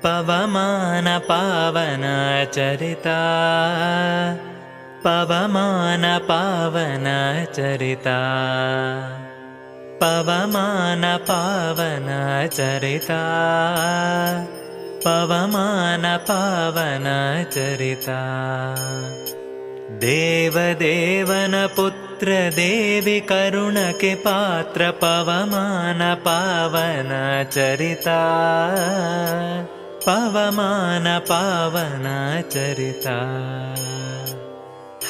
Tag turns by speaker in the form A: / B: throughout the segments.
A: पवमान पावन चरिता पवमान पावन चरिता पवमान पावन चरिता पवमान पावन चरिता देवदेवन पुत्र देवी करुण के पात्र पवमान पावन चरिता पवमान पावन चरिता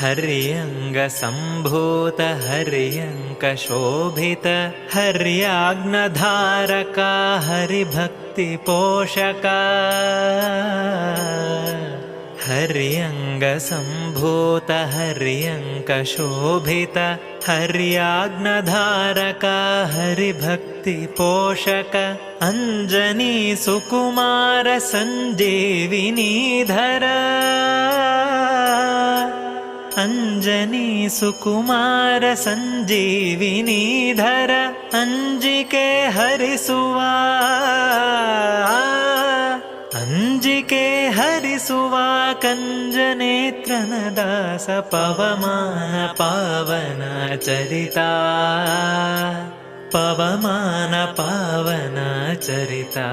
A: हर्यंग संभूत हर्यंक शोभित हर्याग्नधारका हरिभक्ति पोषका हर्यंग संभूत हर्यंक शोभित हर्याग्नधारका हरिभक्ति पोषक अंजनी सुकुमार संजीविनीधर अंजनी सुकुमार संजीविनीधर अंजिके हरिसुवा अंजिके हरिसुवा कंजनेत्रन दास पवमान पावन चरिता पवमान पावन चरिता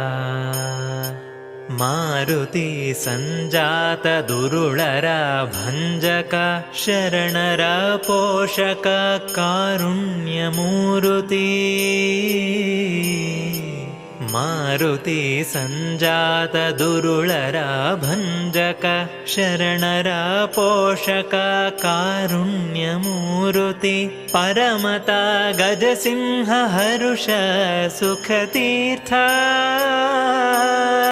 A: मारुति संजात दुरुळरा भंजक शरणरा पोषक कारुण्यमूर्ति मारुति संजात दुरुळरा भंजक शरणरा पोषक कारुण्यमूर्ति परमता गजसिंह हरुष सुखतीर्थ